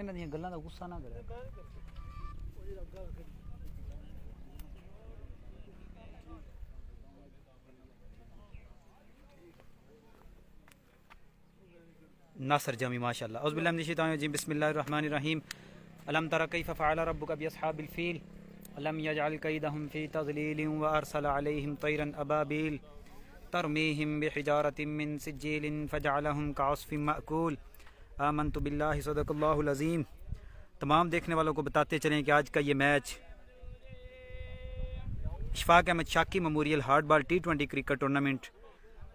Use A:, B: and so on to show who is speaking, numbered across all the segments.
A: इन्हां दी गल्लां दा गुस्सा ना करे। नासर जमी माशाअल्लाह। औज़ु बिल्लाहि मिनश शैतानिर रजीम बिस्मिल्लाहिर रहमानिर रहीम। अलम तरा कैफ़ फ़अल रब्बुका बिअस्हाबिल फ़ील अलम यजअल कैदहुम फ़ी तज़लीलिन व अरसल अलैहिम तैरन अबाबील तरमीहिम बिहिजारतिम मिन सिज्जीलिन फ़जअलहुम कअस्फ़िन मअकूल। आमनतु बिल्लाहि सदक़ल्लाहुल अज़ीम। तमाम देखने वालों को बताते चलें कि आज का ये match इशफ़ाक़ Ahmad शाकी memorial हार्डबॉल T20 cricket tournament,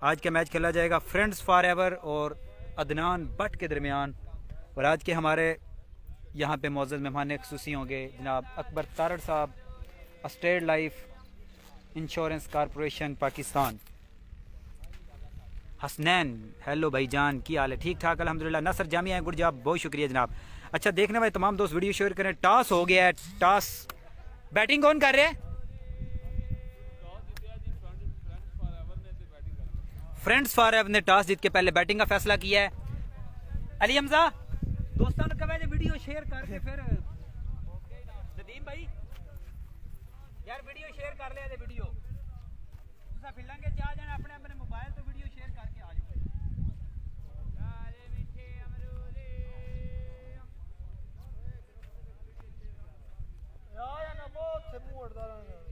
A: आज का मैच खेला जाएगा फ्रेंड्स फॉर एवर और अदनान बट के दरमियान। और आज के हमारे यहाँ पे मौजूद मेहमान ख़ुसूसी होंगे जनाब अकबर तारड़ साहब, state life insurance corporation Pakistan. Hasnain, hello भाईजान, की हाल है? ठीक ठाक अल्हम्दुलिल्लाह। नसर जामिया गुड जॉब, बहुत शुक्रिया जनाब। अच्छा देखने वाले तमाम दोस्त वीडियो शेयर करें। टॉस हो गया है, टॉस बैटिंग कौन कर रहे हैं? फ्रेंड्स फॉर एवर ने टॉस जीत के पहले बैटिंग का फैसला किया है। अली हमजा दोस्तों ने कहा वीडियो शेयर करके फिर नदीम भाई यार वीडियो शेयर कर ले। वीडियो तुसा फिलहांगे जा जाने अपने अपने मोबाइल तो वीडियो शेयर करके आ जाओ। यार ना बहुत से मुंह उड़ता रहा।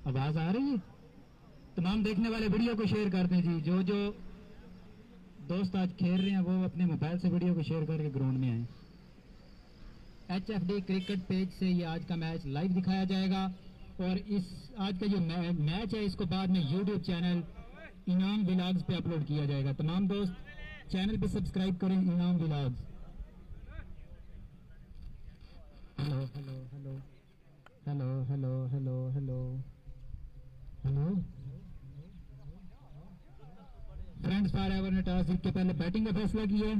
B: आवाज आ रही है? तमाम देखने वाले वीडियो को शेयर कर दें जी। जो जो दोस्त आज खेल रहे हैं वो अपने मोबाइल से वीडियो को शेयर करके ग्राउंड में आए। HFD क्रिकेट पेज से ये आज का मैच लाइव दिखाया जाएगा और इस आज का जो मैच है इसको बाद में YouTube चैनल इनाम व्लॉग्स पे अपलोड किया जाएगा। तमाम दोस्त चैनल पे सब्सक्राइब करें, इनाम vlogs. Hello hello hello hello hello hello hello hello. Friends for ever ने टॉस जीत के पहले बैटिंग का फैसला किया।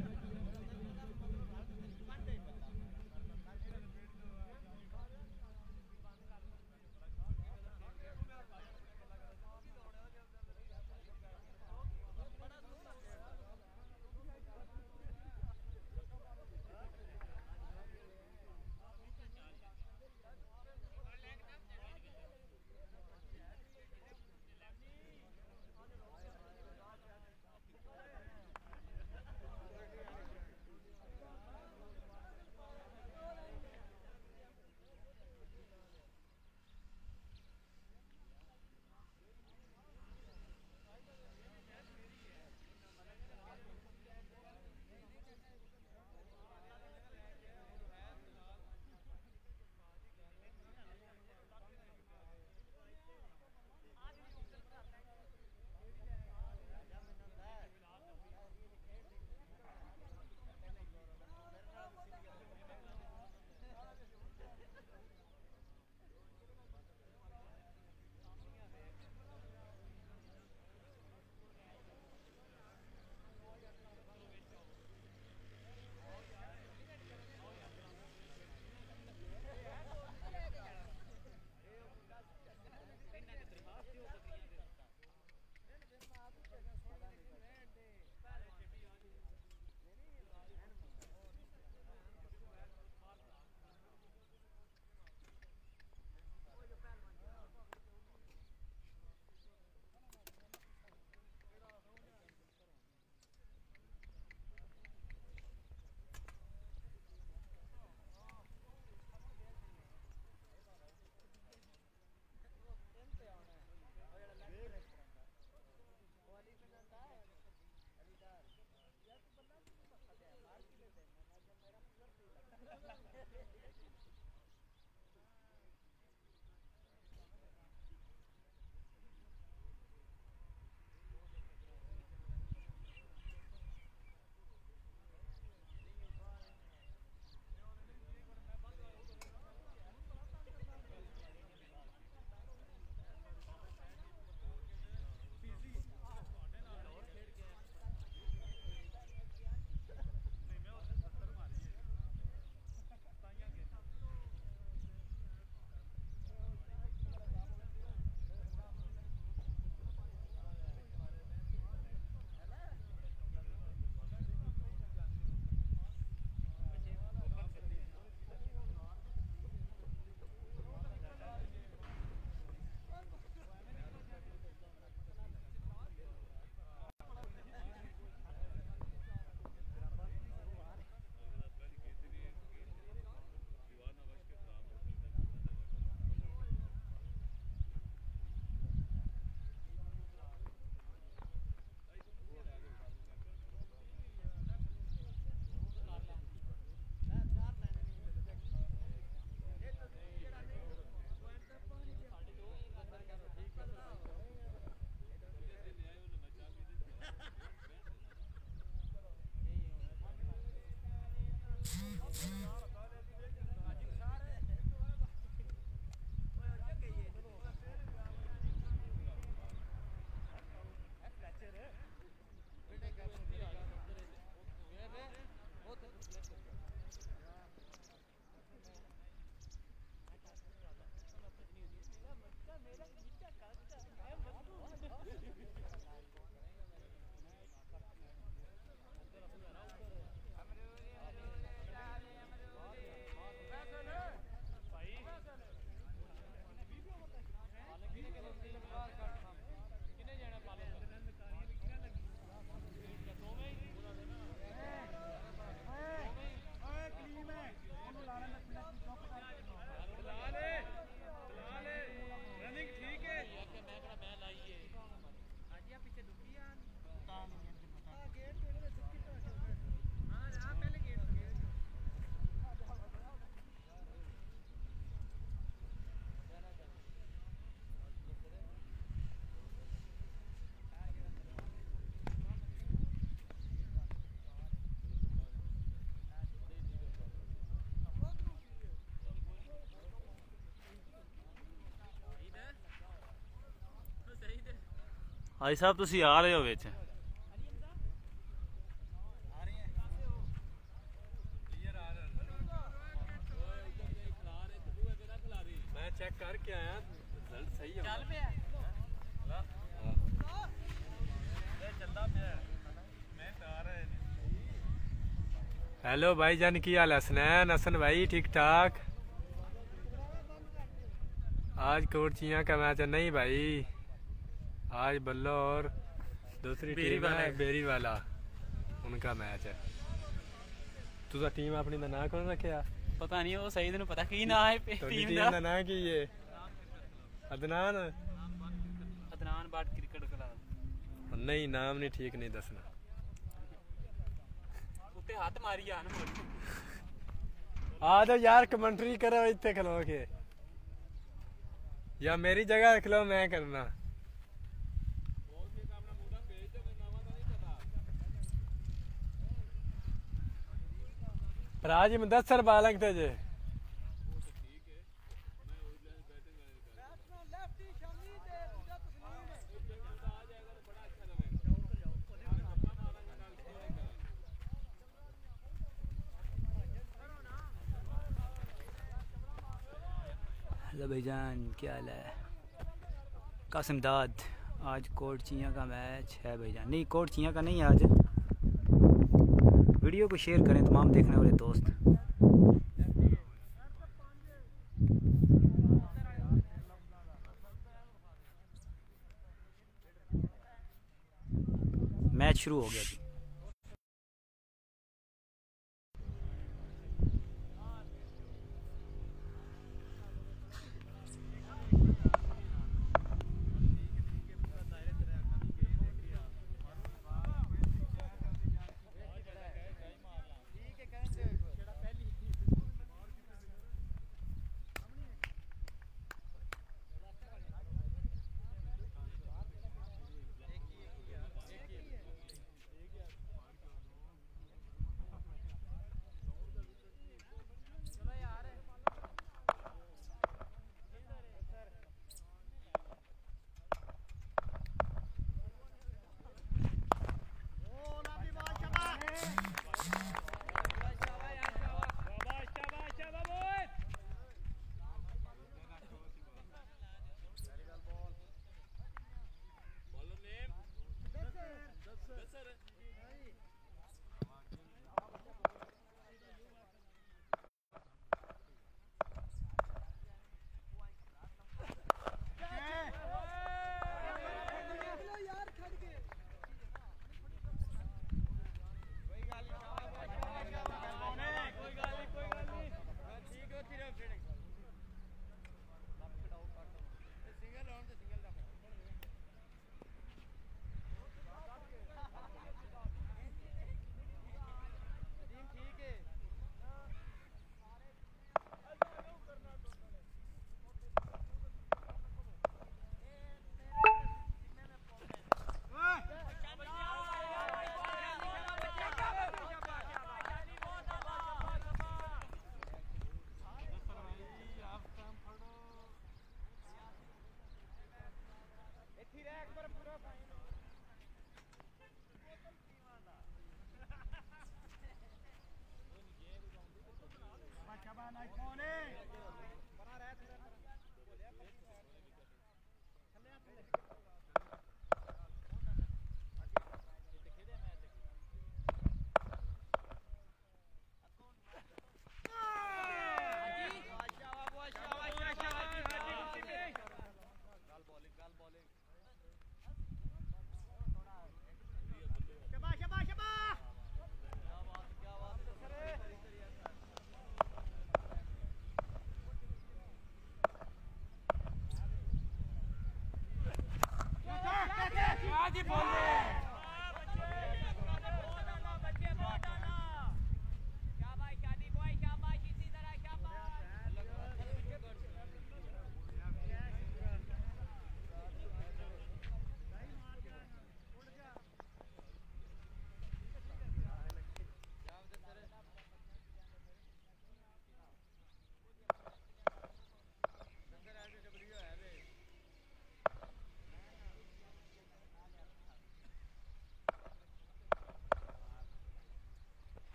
C: भाई साहब तुसी आ रहे हो विच
D: चेक करके आया रिजल्ट सही है चल पे चलदा पे मैं आ रहा है। हेलो भाईजान की हाल है? हसनैन हसन भाई ठीक ठाक? आज कोटचियां का मैच है? नहीं भाई आज बल्लो और दूसरी टीम है बेरी वाला उनका मैच है। तुझा टीम अपनी दा नाम कौन रखे?
C: पता नहीं वो सही दिन पता की ना है
D: टीम दा नाम की है? अदनान
C: अदनान बाट क्रिकेट क्लब।
D: नहीं नाम नहीं ठीक नहीं दसना।
C: उत्ते हाथ मारी आन
D: आ जाओ यार कमेंट्री करो इतने खलो के या मेरी जगह रख लो मैं करना। राजी मुदस्सर बालक थे जे
A: हेलो भाईजान क्या हाल है? कासिम दाद आज कोटचियां का मैच है भाईजान। नहीं कोटचियां का नहीं आज। वीडियो को शेयर करें तमाम देखने वाले दोस्त। मैच शुरू हो गया जी।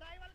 E: ड्राइवर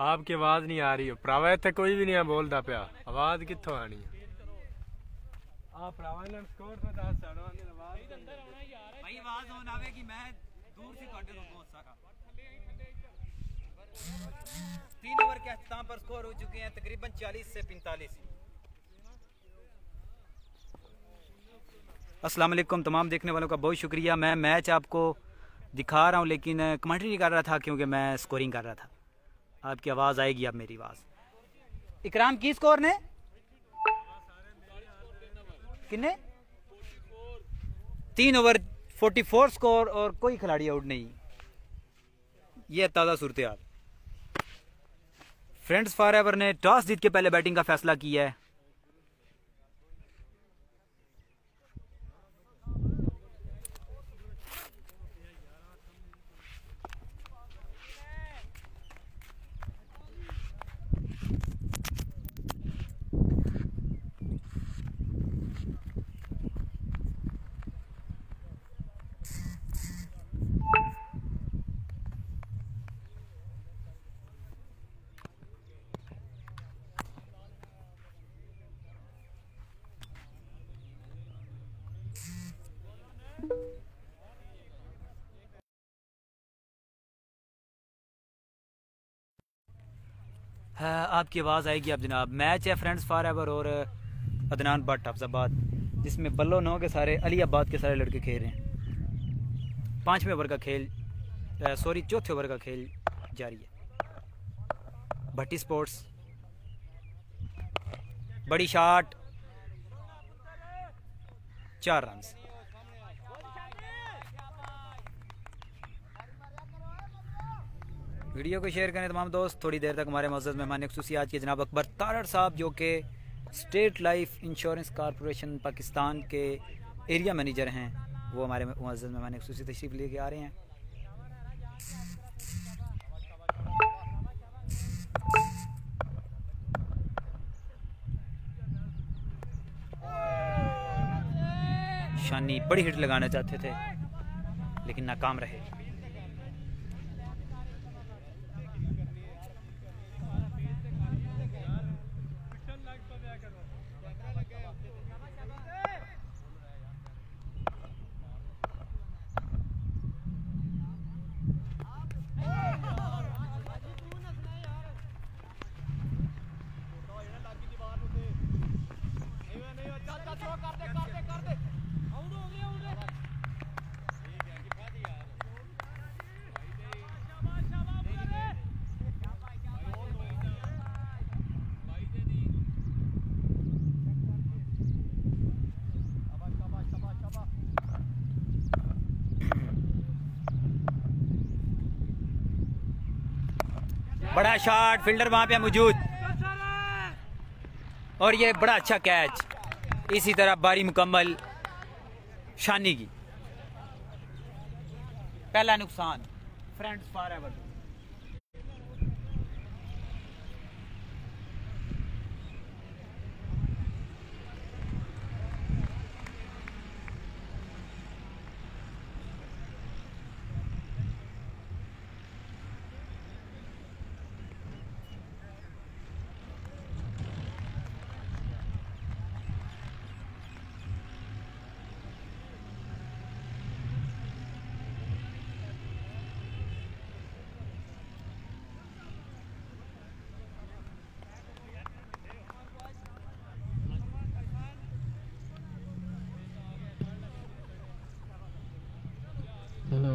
D: आपकी आवाज नहीं आ रही हो भरावा इत्थे कोई भी नहीं बोलता पिया आवाज कित्थों आनी आप भरावा ने स्कोर तो 10 साड़ो ने आवाज
A: भाई आवाज होन आवे कि मैं दूर से काटे तो पहुंच सका 3 ओवर के अख्ताम पर स्कोर हो चुके हैं तकरीबन 40 से 45। अस्सलाम वालेकुम तमाम देखने वालों का बहुत शुक्रिया। मैं मैच आपको दिखा रहा हूं लेकिन कमेंट्री नहीं कर रहा था क्योंकि मैं स्कोरिंग कर रहा था। आपकी आवाज़ आएगी अब मेरी आवाज़। इकराम की स्कोर ने किन्ने 3 ओवर 44 स्कोर और कोई खिलाड़ी आउट नहीं। यह ताज़ा सूरत हाल। फ्रेंड्स फॉरएवर ने टॉस जीत के पहले बैटिंग का फैसला किया है। आपकी आवाज़ आएगी अब जनाब। मैच है फ्रेंड्स फॉरएवर और अदनान भट्ट अफजाबाद, जिसमें बल्लो नौ के सारे अलीबाद के सारे लड़के खेल रहे हैं। 5वें ओवर का खेल चौथे ओवर का खेल जारी है। भट्टी स्पोर्ट्स बड़ी शॉट 4 रन। वीडियो को शेयर करें तमाम दोस्त। थोड़ी देर तक हमारे मुअज़्ज़ज़ मेहमान ख़ुसूसी आज के जनाब अकबर तारड़ साहब जो कि state life insurance corporation Pakistan के एरिया मैनेजर हैं, वो हमारे मुअज़्ज़ज़ मेहमान ख़ुसूसी तशरीफ़ लेके आ रहे हैं। शानी बड़ी हिट लगाना चाहते थे लेकिन नाकाम रहे। बड़ा शॉट, फील्डर वहां पे मौजूद और ये बड़ा अच्छा कैच। इसी तरह बारी मुकम्मल शानी की। पहला नुकसान फ्रेंड्स फॉर एवर।
B: हेलो,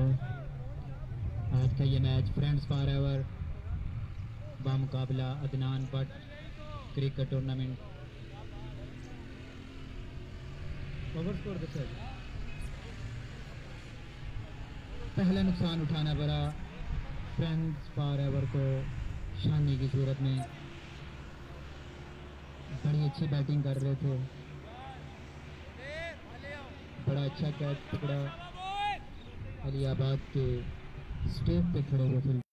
B: आज का ये मैच फ्रेंड्स फॉर एवर बामुकाबला Adnan Butt cricket tournament. Over score कितना है? पहला नुकसान उठाना पड़ा फ्रेंड्स फॉर एवर को शानी की सूरत में। बड़ी अच्छी बैटिंग कर रहे थे, बड़ा अच्छा कैच पकड़ा, अलीआबाद के स्टेज पे खड़े हुए थे।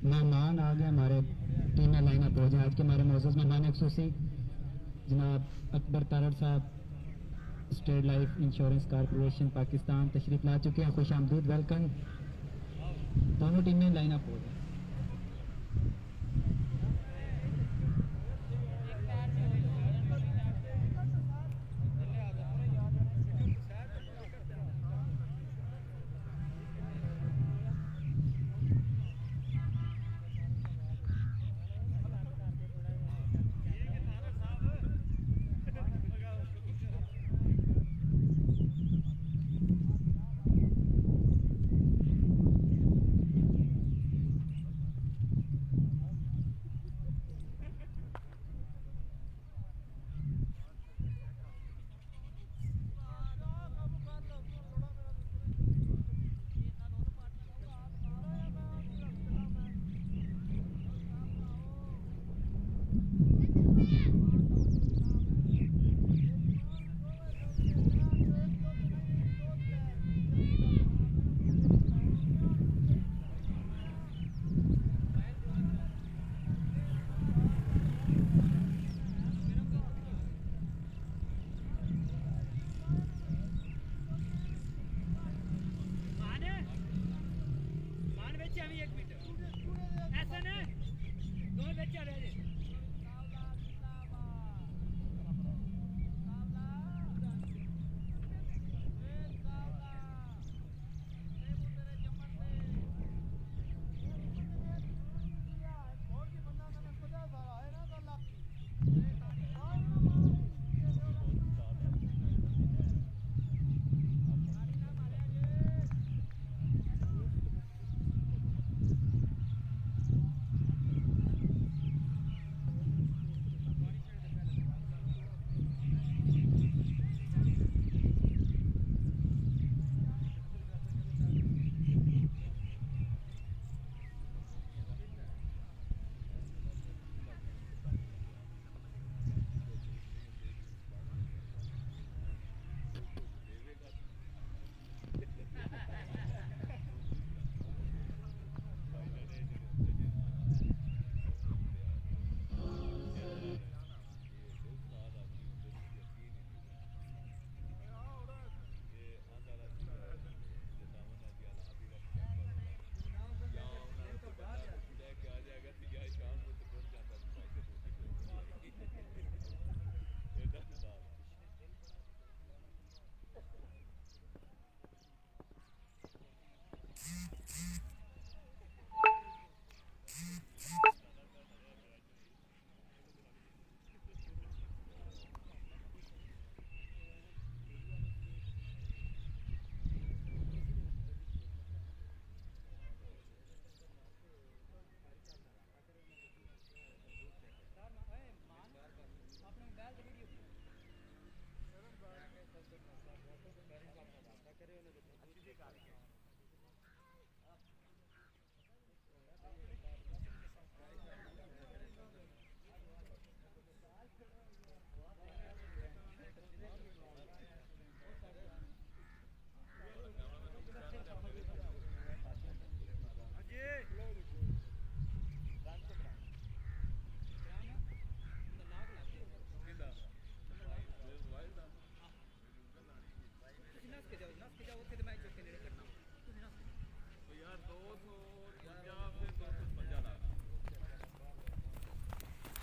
B: मेहमान आ गए, हमारे टीम में लाइन अप हो जाए। आज के हमारे मोअज़्ज़ज़ मेहमान खुसूसी जनाब अकबर तारड़ साहब, state life insurance corporation Pakistan तशरीफ़ ला चुके हैं। खुश आमदीद, वेलकम। दोनों टीमें लाइन अप हो जाए।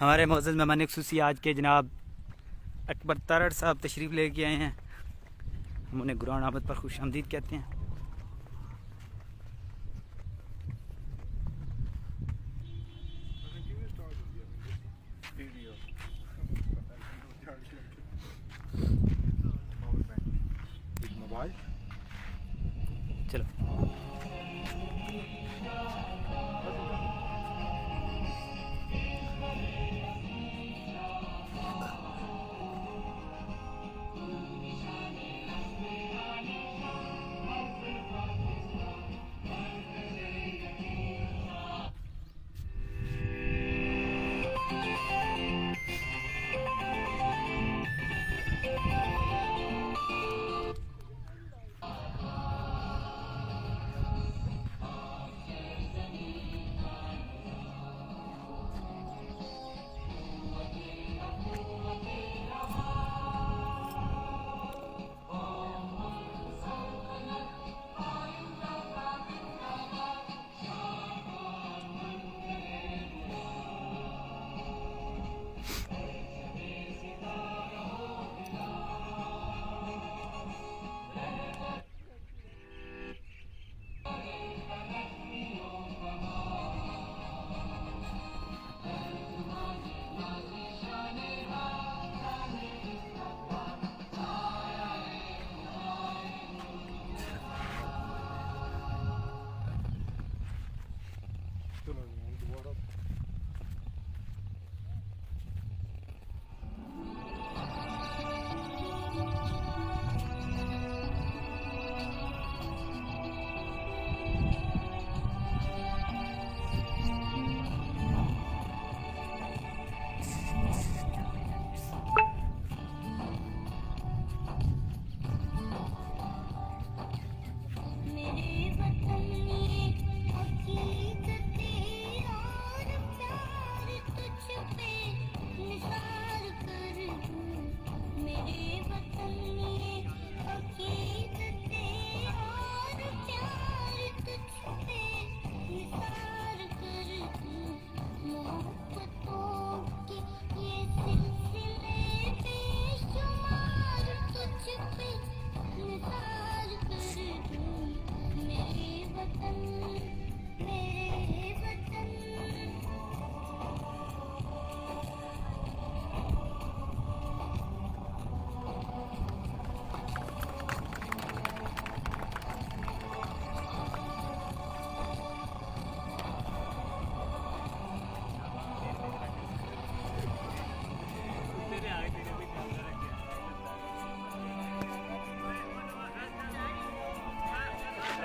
A: हमारे मोअज़्ज़ज़ मेहमान खुसूसी आज के जनाब अकबर तारड़ साहब तशरीफ़ लेके आए हैं। हम उन्हें गुरान आमद पर खुश आमदीद कहते हैं। चलो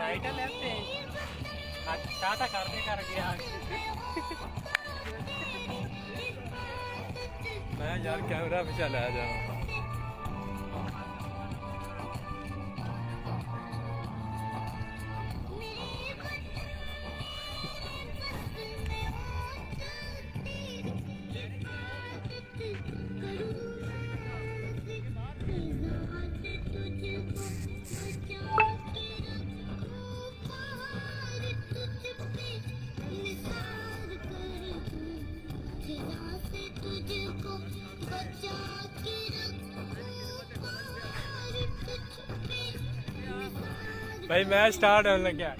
C: राइट है लेफ्ट है शाटा करते कर गया
D: मैं यार कैमरा पे चला जाऊँ भाई मैच स्टार्ट होने लग गया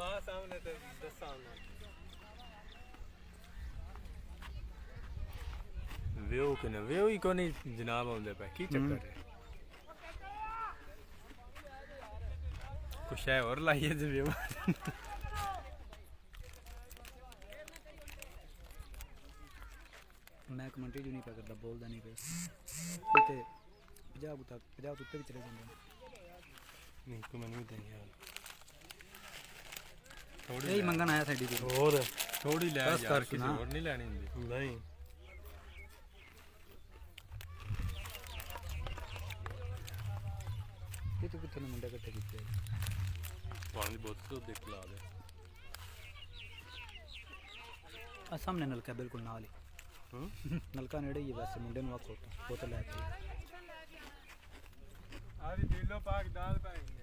D: वहाँ सामने तो दस सामने व्यू के ना व्यू ही को नहीं जनाब आउंदे पे की चक्कर है कुछ है और लाइए जो व्यू
A: मैं कमेंट्री जो नहीं पा करता बोलता नहीं पे ते 50 तक 50 उत्ते भी चले जाते
D: नहीं को मैंने भी देंगे
A: यही मंगन आया था डी
D: और थोड़ी ले
A: बस
D: यार
A: कर
D: किसी
A: सुना।
D: और नहीं लेनी होंदी नहीं
A: ये तो कितने मुंडे इकट्ठे किए
D: पानी बोतल तो देख ला दे
A: सामने नलका बिल्कुल नाल ही नलका नेड़े ही है वैसे मुंडे नु आखो बोतल है
D: आरी दिलो पाक दाल पाएंगे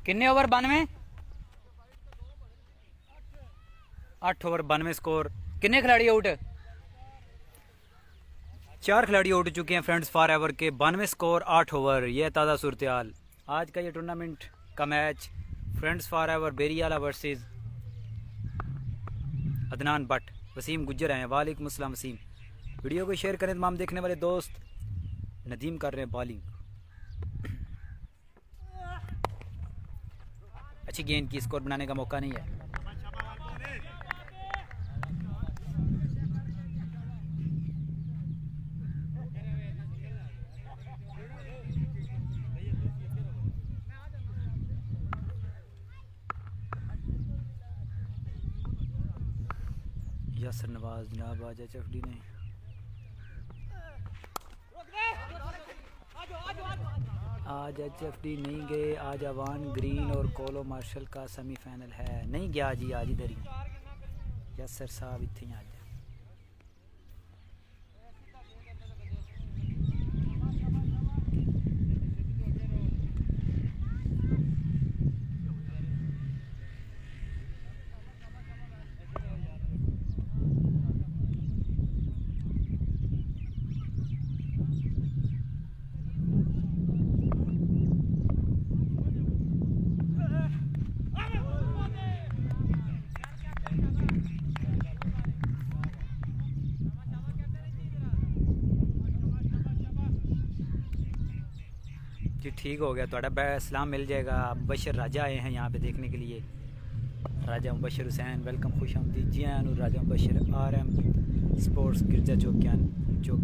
A: किन्ने ओवर 92? 8 over 92 score. किन्ने खिलाड़ी आउट? 4 खिलाड़ी आउट हो चुके हैं फ्रेंड्स फॉर एवर के। 92 स्कोर 8 ओवर। यह ताज़ा सूरत-ए-हाल आज का ये टूर्नामेंट का match friends for ever Beriyala versus Adnan Bhatt. Wasim Gujjar हैं। वालेकुम अस्सलाम वसीम। वीडियो को शेयर करें तमाम देखने वाले दोस्त। नदीम कर रहे हैं बॉलिंग। अच्छी गेंद की, स्कोर बनाने का मौका नहीं है। यासर नवाज जनाब आज एचएफडी ने आज एचएफडी नहीं गए। आज अवान ग्रीन और कोलो मार्शल का सेमीफाइनल है। नहीं गया जी, आज इधर ही यासर साहब इतने आज। जी ठीक हो गया, थोड़ा सलाम मिल जाएगा। मुबशर राजा आए हैं यहाँ पे देखने के लिए। राजा मुबशर हुसैन वेलकम, खुश आमदीद। जी हाँ राजा मुबशर RM स्पोर्ट्स गिरजा चौक के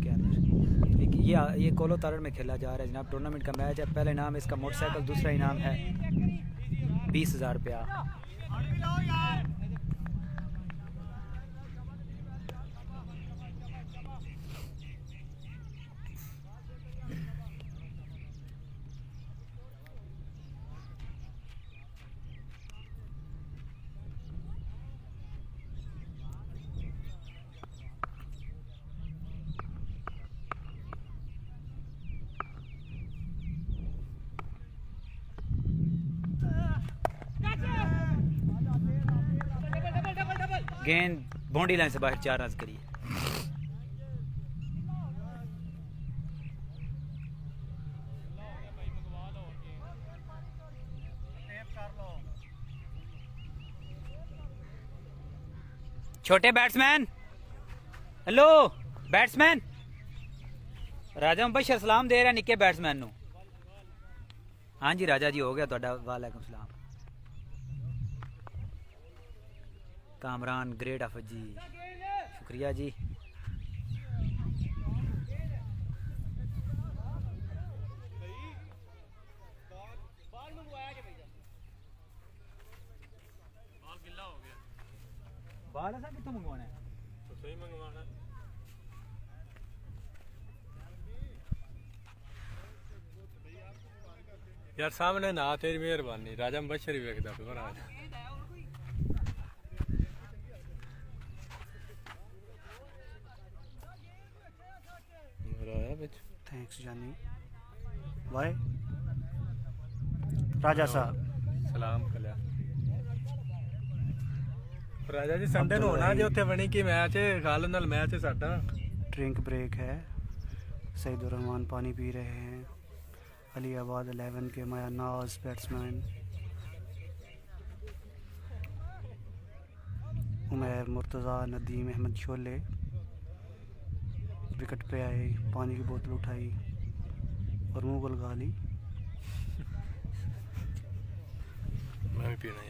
A: अंदर। एक ये कोलो तारड़ में खेला जा रहा है जनाब। टूर्नामेंट का मैच है। पहला इनाम इसका मोटरसाइकिल, दूसरा इनाम है 20,000 रुपया। गेंद बाउंड्री लाइन से बाहर, 4 रन करिए। छोटे बैट्समैन, हेलो बैट्समैन। राजा मुबशर सलाम दे रहा निक्के बैट्समैन नु। हाँ जी राजा जी हो गया ਤੁਹਾਡਾ। वालेकुम सलाम। कामरान ग्रेट ऑफ जी, शुक्रिया जी। बाल ऐसा कितों मंगवाना है?
D: तो सही मंगवाना है। यार सामने ना तेरी मेहरबानी। राजा मुबशर ही वेखदा पे महाराज।
E: थैंक्स जानी भाई। राजा साहब
D: सलाम कलिया। राजा जी संडे ਨੂੰ ਹੋਣਾ ਜੇ ਉੱਥੇ ਬਣੀ ਕੀ ਮੈਚ ਹੈ। ਖਾਲਦ ਨਾਲ मैच है साडा।
E: ड्रिंक ब्रेक है। सईदुर रहमान पानी पी रहे हैं। अली आबाद 11 के माया नाज बैट्समैन। उमैर मुर्तज़ा नदीम अहमद शोले विकेट पे आए, पानी की बोतल उठाई और मुगल गाली।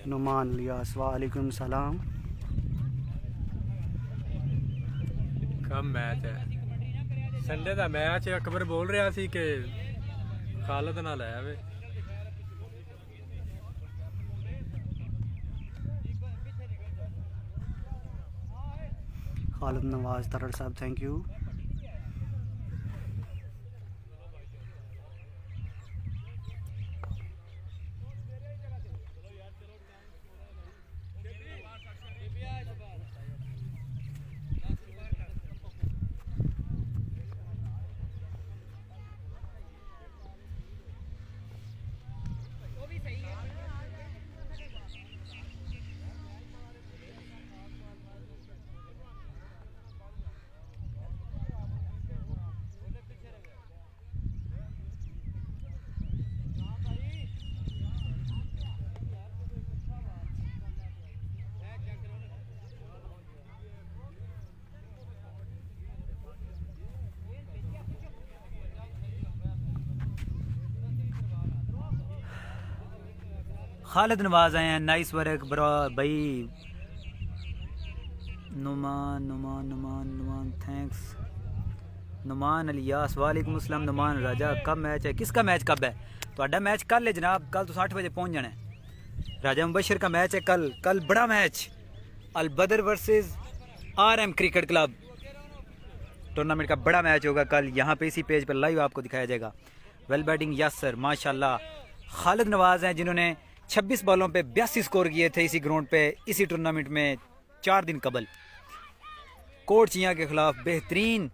E: नुमान लियास वालेकुम सलाम।
D: कम मैच है संडे का मैच। अकबर बोल रहा सी कि खालद ना लै आवे।
E: खालिद नवाज तरड़ साहब थैंक यू।
A: खालिद नवाज आए हैं, नाइस वर्क ब्रो भाई। नुमान नुमान नुमान नुमान थैंक्स। नुमान अलियास वालेकुम अस्सलाम। नुमान राजा कब मैच है? किसका मैच कब है? तो मैच कल है जनाब, कल तो 8 बजे पहुंच जाना है। राजा मुबशर का मैच है कल बड़ा मैच, अल बदर versus RM cricket club tournament का बड़ा मैच होगा कल। यहाँ पे इसी पेज पर लाइव आपको दिखाया जाएगा। वेल बैटिंग यस सर माशाल्लाह। खालिद नवाज हैं जिन्होंने 26 बॉलों पे 82 स्कोर किए थे इसी ग्राउंड पे इसी टूर्नामेंट में 4 दिन कबल। कोट चिया के खिलाफ बेहतरीन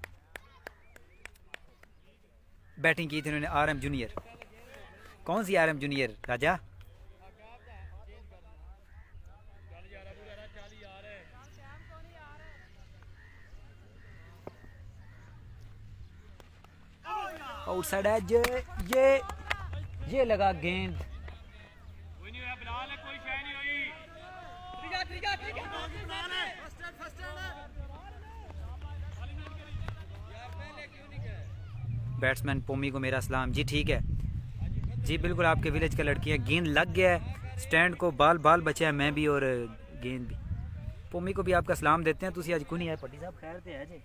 A: बैटिंग की थी उन्होंने। RM जूनियर, कौन सी RM जूनियर राजा? आउटसाइड एज, ये लगा गेंद। बैट्समैन पोमी को मेरा सलाम जी। ठीक है जी, बिल्कुल आपके विलेज का लड़की है। गेंद लग गया है स्टैंड को, बाल बचा है, मैं भी और गेंद भी। पोमी को भी आपका सलाम देते हैं। तुसी आज कोई नहीं आए पट्टी साहब, खैर ते है जी।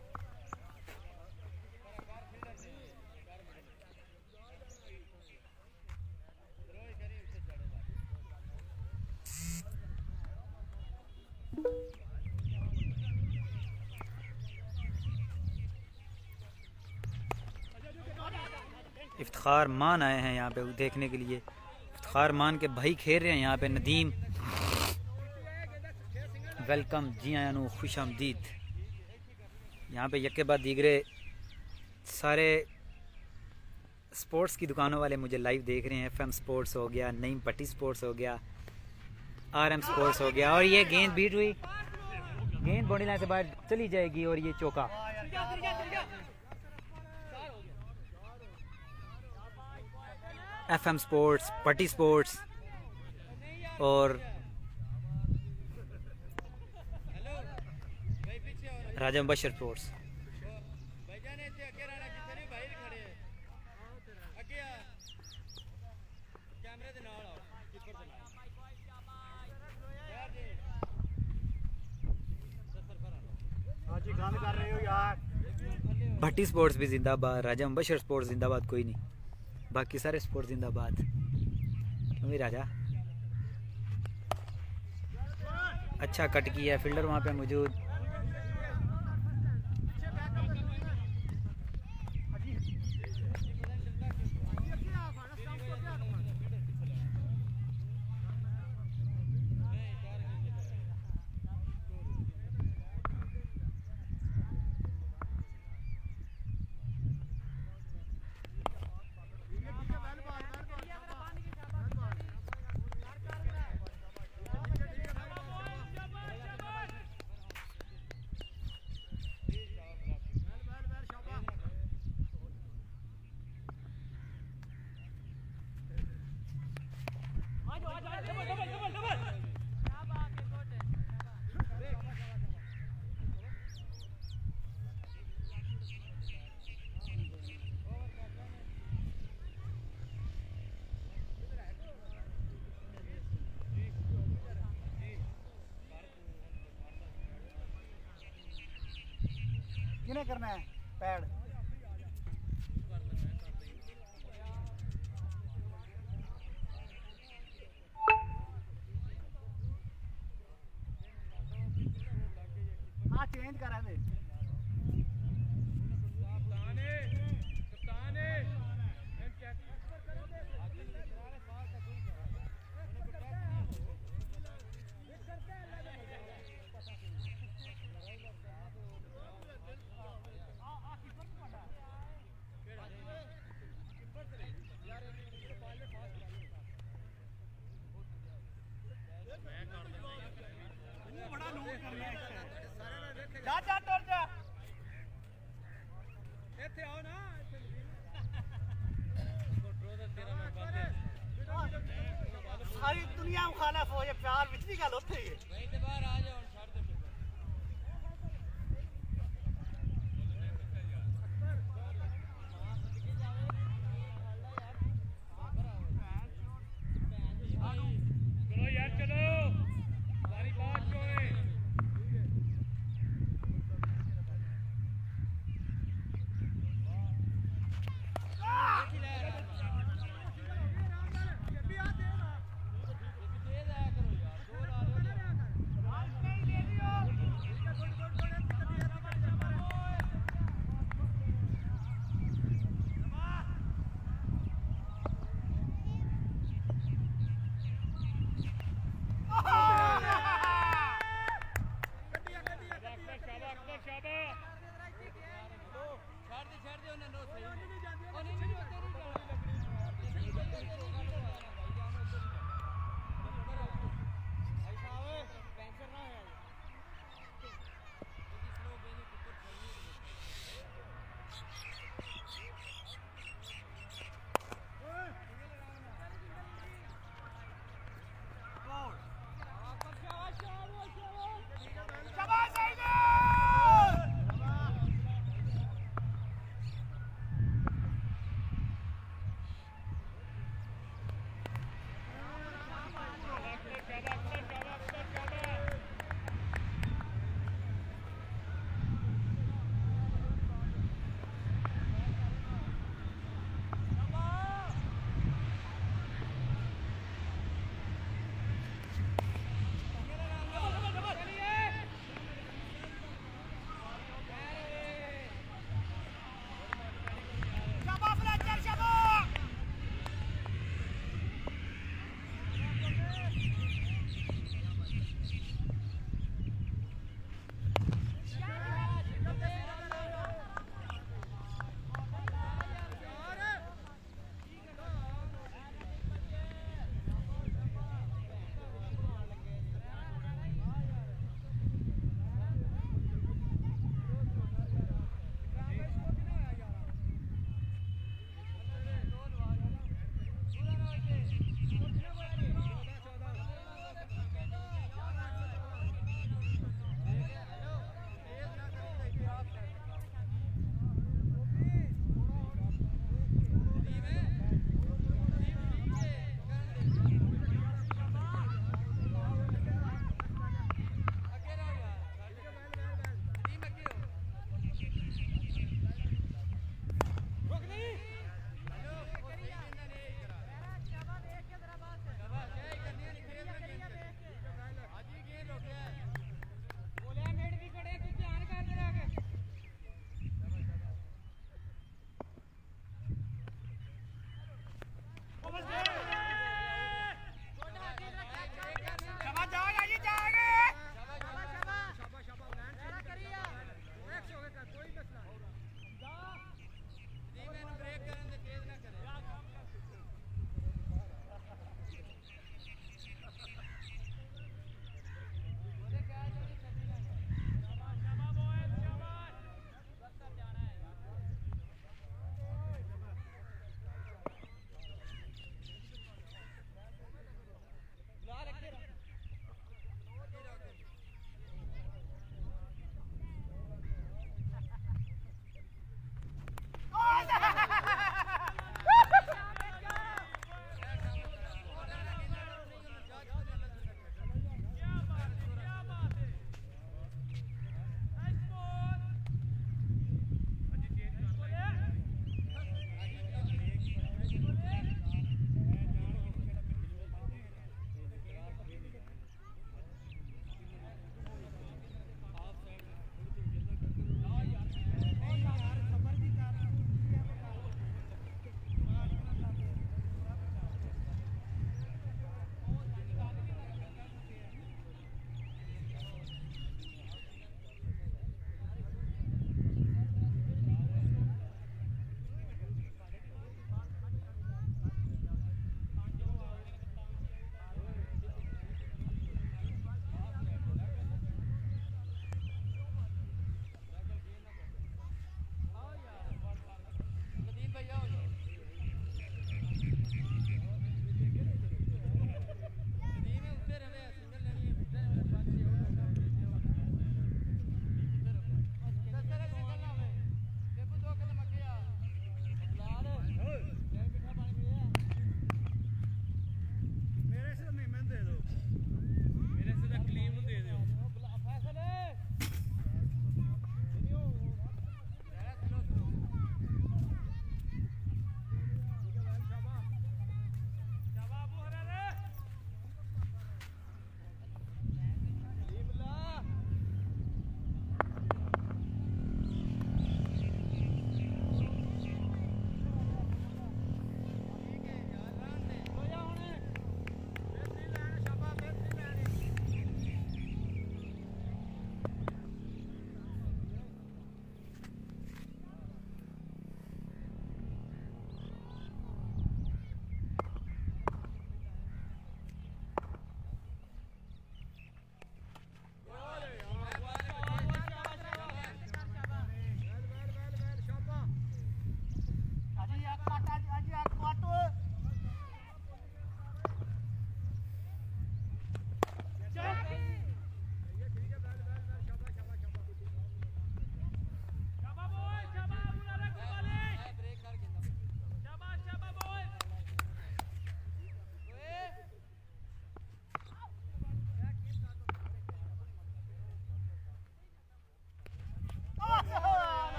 A: इफ्तिखार मान आए हैं यहाँ पे देखने के लिए। इफ्तिखार मान के भाई खेल रहे हैं यहाँ पे। नदीम वेलकम जी आया नु खुश आमदीद। यहाँ पे यके बाद दीगरे सारे स्पोर्ट्स की दुकानों वाले मुझे लाइव देख रहे हैं। FM स्पोर्ट्स हो गया, नईम पट्टी स्पोर्ट्स हो गया, RM स्पोर्ट्स हो गया। और ये गेंद बीट हुई, गेंद बॉडी लाइन से बाहर चली जाएगी और ये चौका। FM स्पोर्ट्स, पट्टी स्पोर्ट्स और राजा मुबशर स्पोर्ट्स। भट्टी स्पोर्ट्स भी जिंदाबाद, राजा मुबशर स्पोर्ट्स जिंदाबाद, कोई नहीं, बाकी सारे स्पोर्ट्स जिंदाबाद। क्यों भी राजा अच्छा कट किया है, फील्डर वहाँ पे मौजूद। किन्हें करना है पैड? हाँ चेंज करा दे। सारी दुनिया मुखालफ हो, ये प्यार बिजली का होते ही।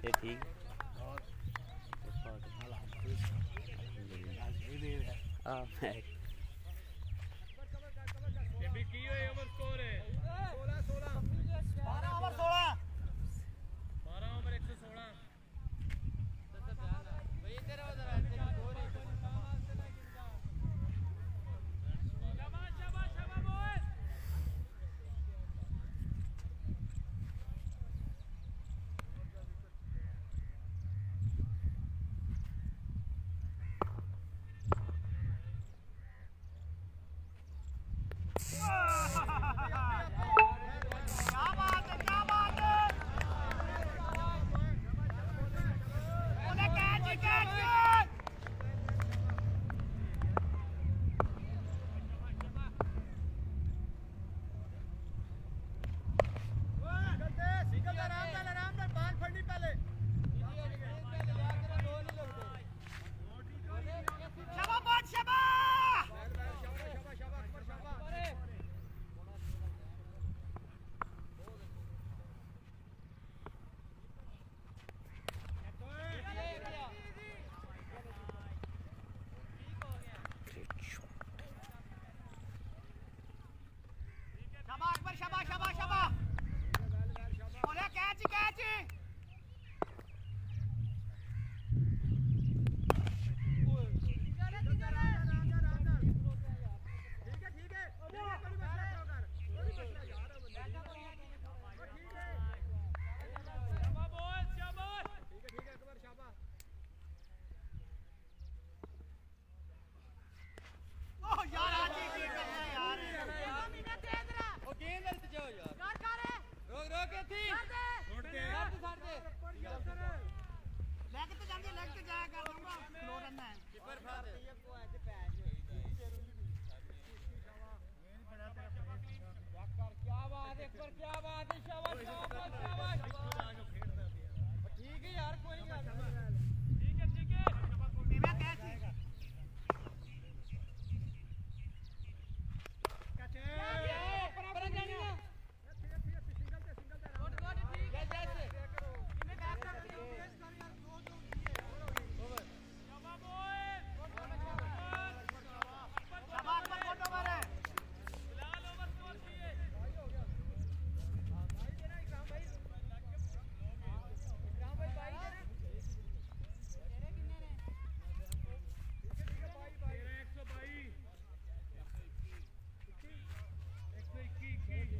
F: ये ठीक हाँ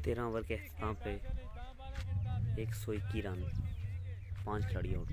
F: तेरह ओवर के अख्ताम पे 121 रन, 5 खिलाड़ी आउट।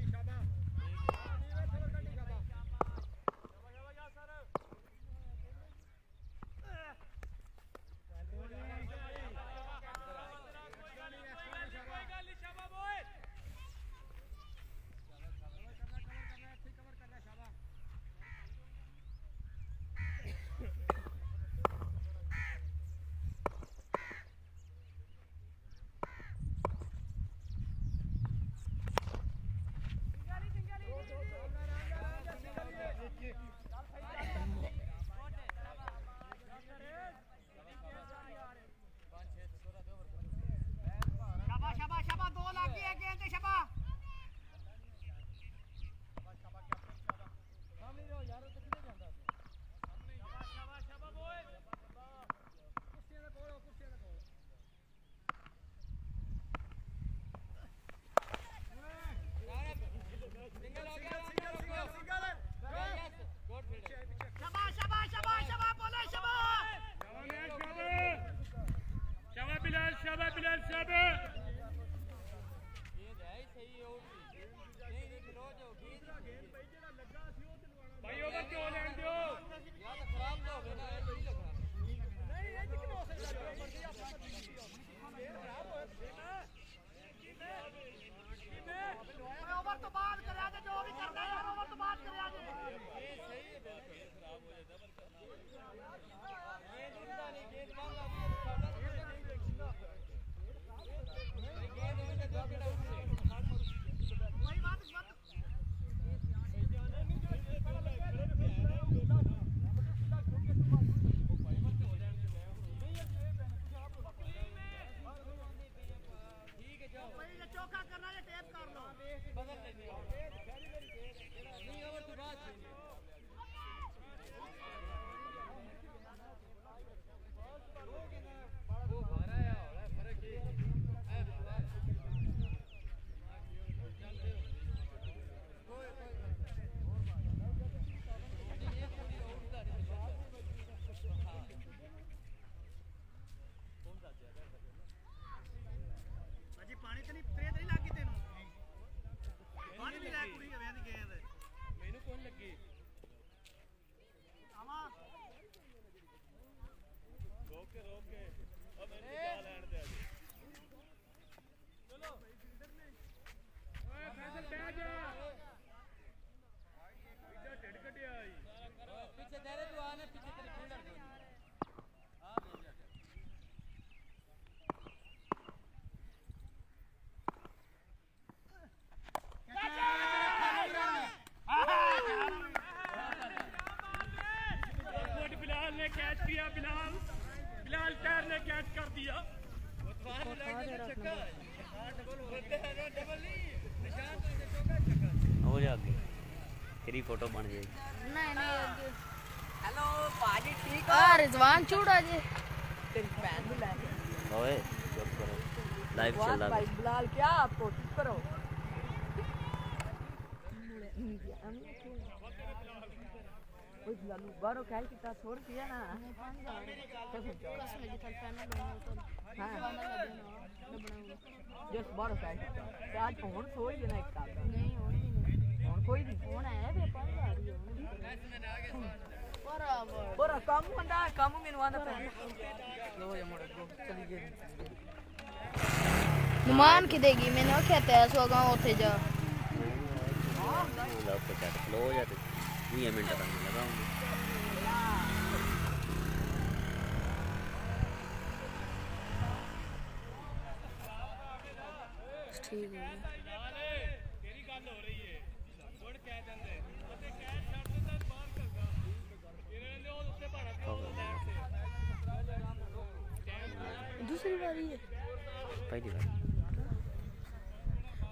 G: चौका कर
F: हो जा तेरी फोटो बन जाएगी।
G: नहीं नहीं हेलो पाजी ठीक हो? रिजवान छूटा जी तेरी बहन भी लाए
F: ओए चुप करो लाइव चल रहा है
G: भाई बिलाल क्या आपको चुप करो ओए बिलाल बारो कह के ता छोड़ दिया ना कसम जी कल फाइनल होना तो हां फाइनल लगना जस्ट बारो कह के आज फोन सोई देना एक काम नहीं फोन कोई नहीं फोन है वे पर आ रही है बराबर बरा काम बंदा काम में नवाना पे लो ये मोड़ दो चली गई
H: नुमान की देगी मैंने कहते हैं सो गांव उठे जा
F: लो पे चल लो जा 20 मिनट तक लगाऊंगी
H: ठीक है दूसरी बारी है
F: पहली बार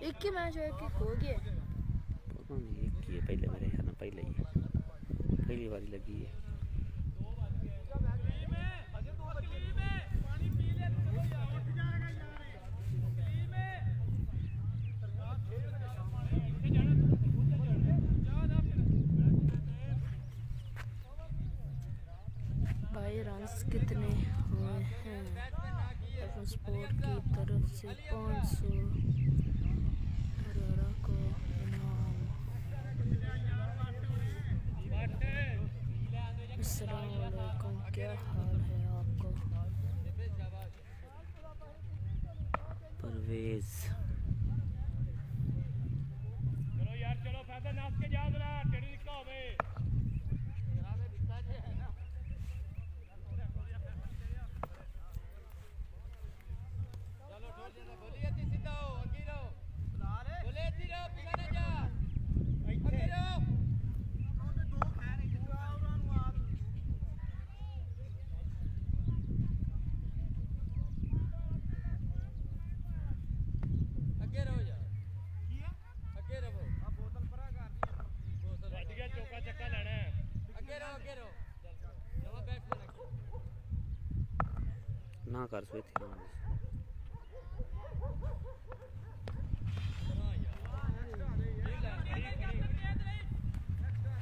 H: एक ही मैच है कि हो गया
F: पता नहीं एक ही है पहले मेरे ख्याल में पहले ही है पहली बारी लगी है
H: भाई रन्स कितने हुए हैं स्पोर्ट की तरफ से 500 हरियाणा को इनाम। अस्सलाम वालेकुम क्या हाल है आपको?
F: परवेज
D: चलो यार चलो फैसल नाच के जा जरा टेढ़ी निकला होवे
F: ना कर सोई थी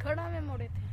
H: खड़ा में मोड़े थे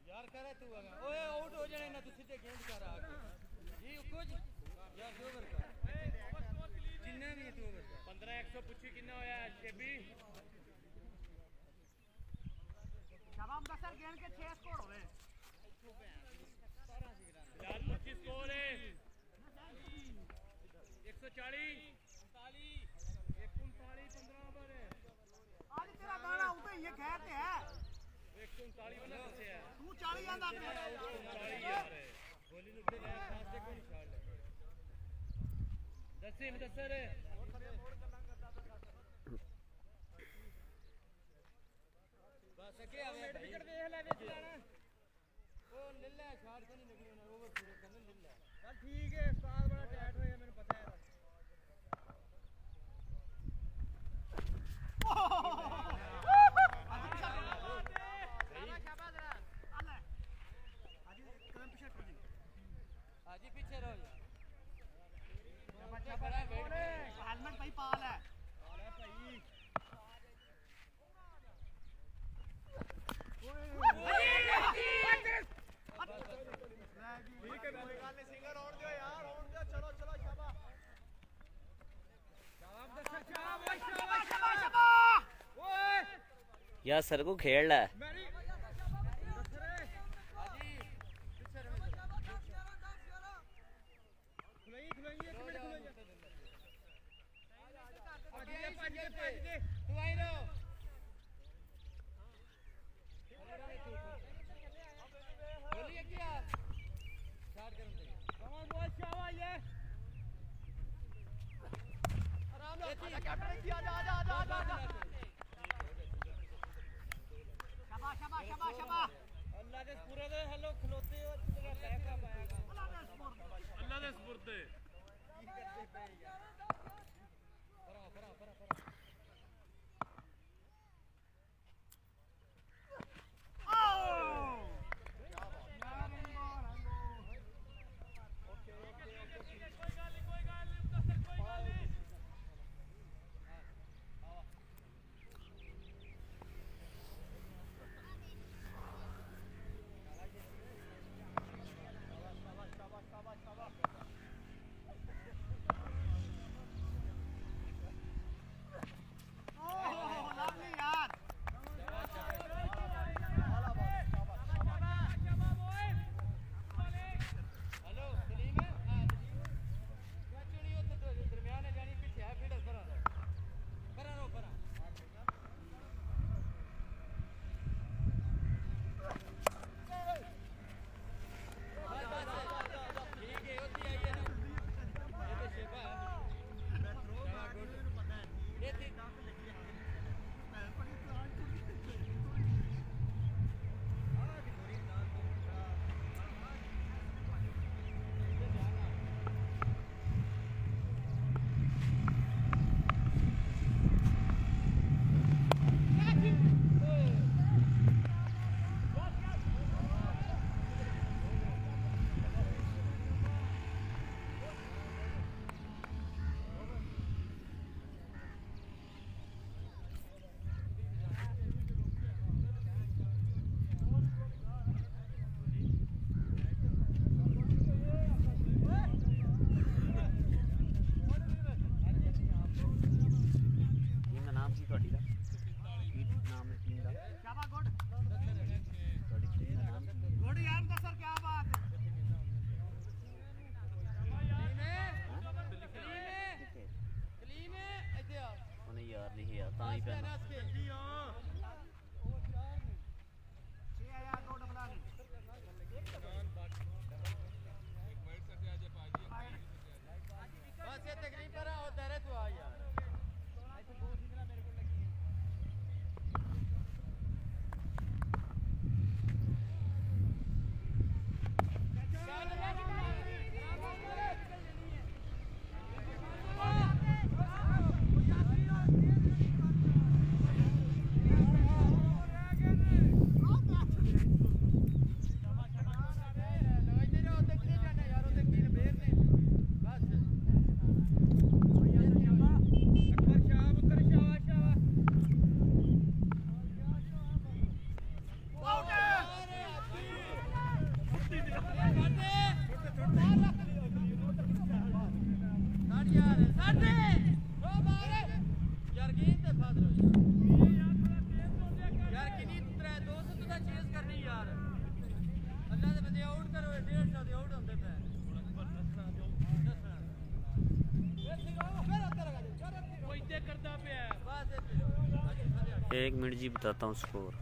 I: यार करे तू ओए आउट हो जाने ना तू सीधे गेंद कर आ जी कुछ यार दो ओवर का जिन्ने भी तू ओवर
D: 15 100 पूछी कितना होया शेबी
I: शबाब का सर गेंद के 6 स्कोर होवे
D: यार 25 स्कोर है 140 39 15 ओवर है
I: आज तेरा गाना उठे ये कहते हैं
D: 139 बना से है
I: तू 40 आंदा पे
D: 40 यार गोली नु दे खास से कोई छाड़ ले दसे मुदस्सर
I: बस के आवे विकेट देख ले विच जाना ओ ले ले छाड़ के नहीं निकलना ओवर पूरे करने ले ले चल ठीक है उस्ताद बड़ा टाइट हो गया मेरे पता है आजी पीछे रहो हेलमेट भाई पाल है भाई ठीक है कोई गल नहीं सिंगर ऑन दो यार ऑन दो चलो चलो शाबाश शाबाश शाबाश शाबाश ओए
F: यार सर को खेल रहा है गया तां ही पहना
I: बस ये तकरीब पर और दरे तो आ यार
F: एक मिनट जी बताता हूँ स्कोर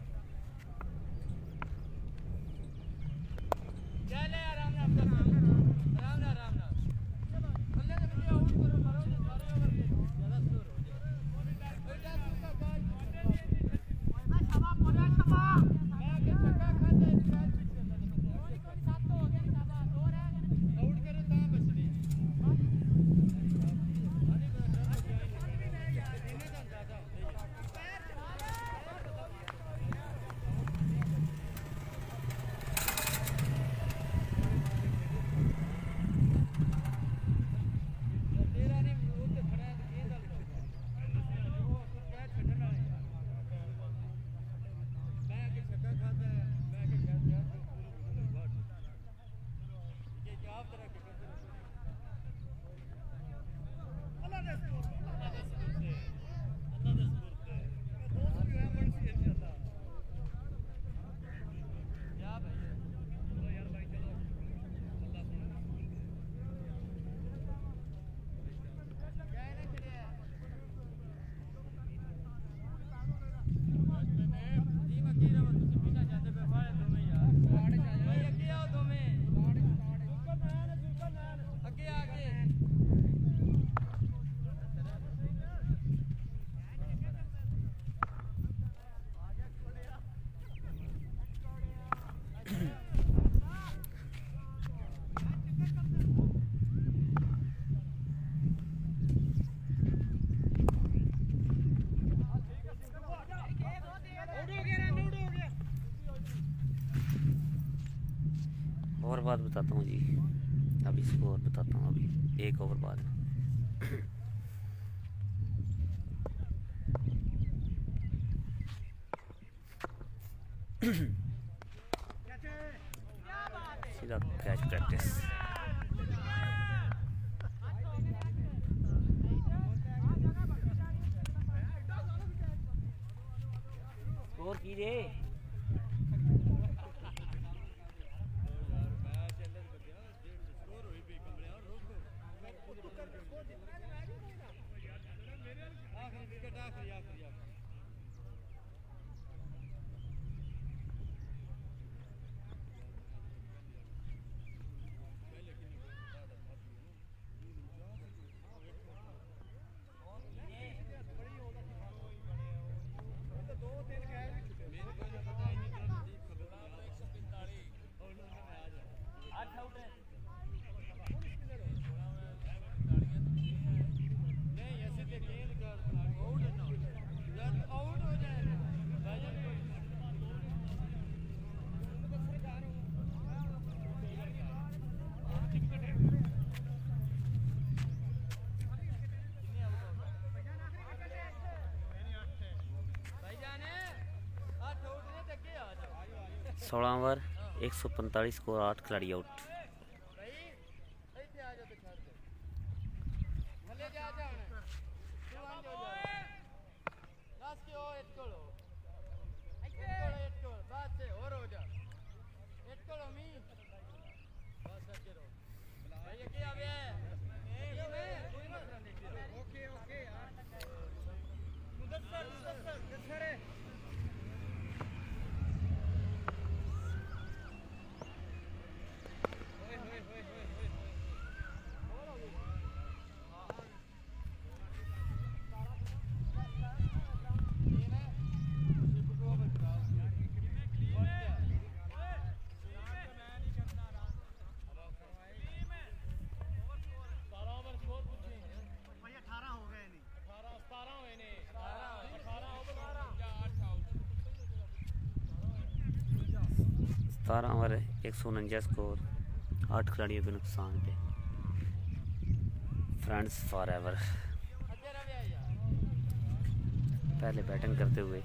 F: और बात बताता हूँ जी अभी स्कोर बताता हूँ अभी एक ओवर बाद सीधा कैच प्रैक्टिस स्कोर कीजिए सोलह ओवर 145 स्कोर 8 खिलाड़ी आउट 18 ओवर 149 स्कोर, 8 खिलाड़ियों के नुकसान पे। फ्रेंड्स फॉर एवर पहले बैटिंग करते हुए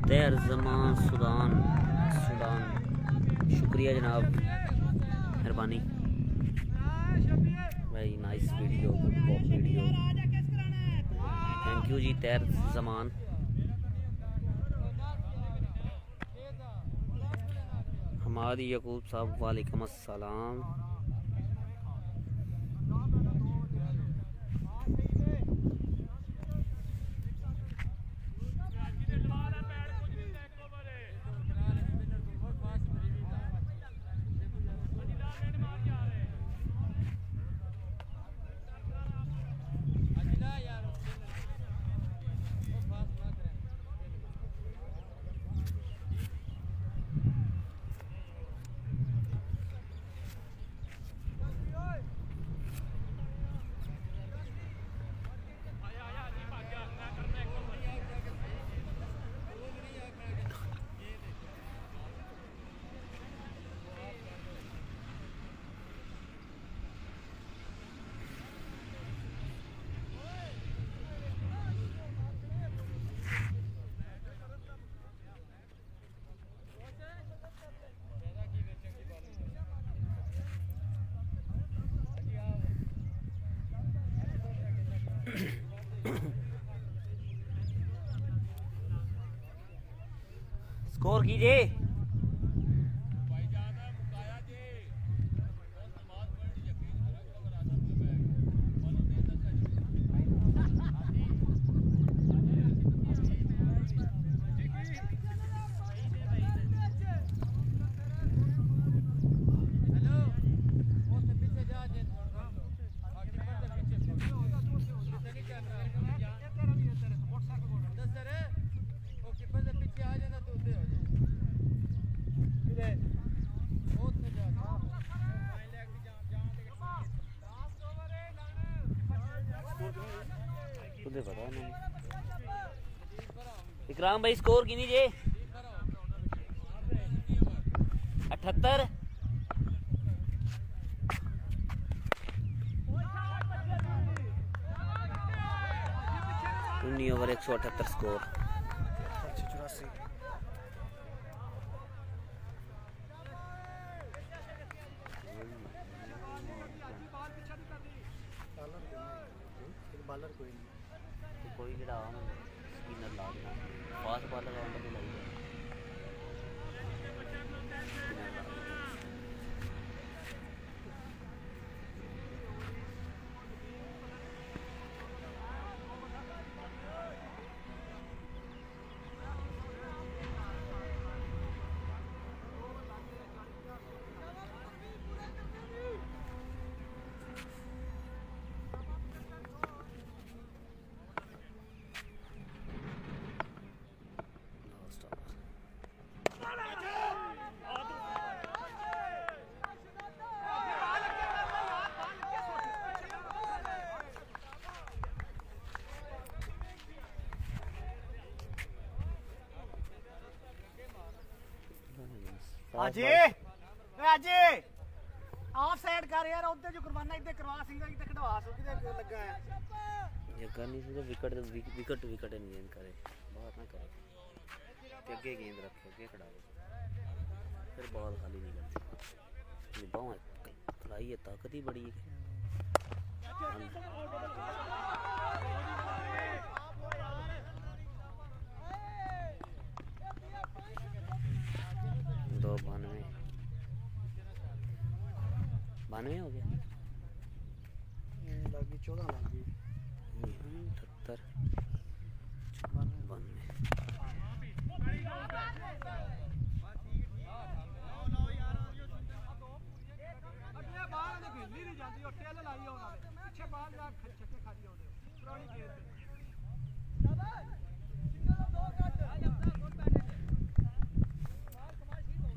F: तैरजमान सूडान शुक्रिया जनाब, मेहरबानी। Very nice video, good pop video, thank you ji Tairjaman. हमारी यकूब साहब वालेकुम अस्सलाम। स्कोर कीजिए। पता नहीं इकराम भाई स्कोर की नीजिए। 78 19 ओवर 178 स्कोर। कोई जड़ा स्पिनर ला देना, फास्ट बॉलर आउंड पे लाई है।
I: आजी आजी ऑफ साइड कर यार, उधर जो करवाना इधर करवा, सिंगल इधर कढवा सो किधर लगा है
F: ये करनी से विकेट विकेट नहीं गेंद करे, बाहर ना करे, आगे गेंद रखे, आगे खड़ा फिर बॉल खाली नहीं करती। बाहों खलाई है, ताकत ही बड़ी है। दो 92 हो गया,
E: लगी 14 लगी
F: 78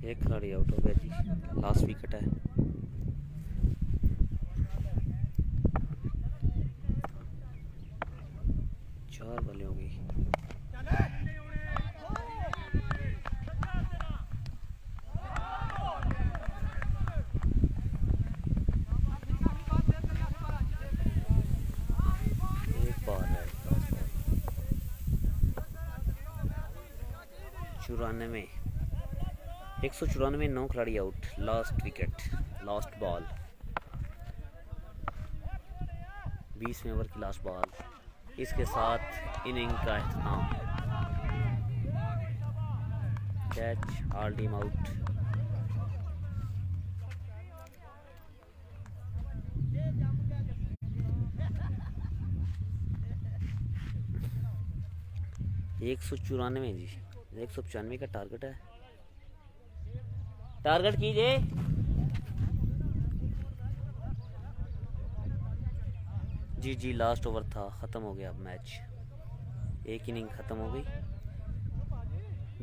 F: एक खिलाड़ी आउट हो गया जी, लास्ट विकेट है। चार बल्ले हो गई। एक बार है 194 9 खिलाड़ी out. Last wicket, last ball, 20वें ओवर की लास्ट बॉल। इसके साथ इनिंग का अख्ताम। Catch, all team out. एक 194 जी, 195 का टारगेट है। टारगेट कीजिए। जी लास्ट ओवर था, ख़त्म हो गया अब मैच। एक इनिंग ख़त्म हो गई।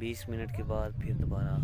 F: 20 मिनट के बाद फिर दोबारा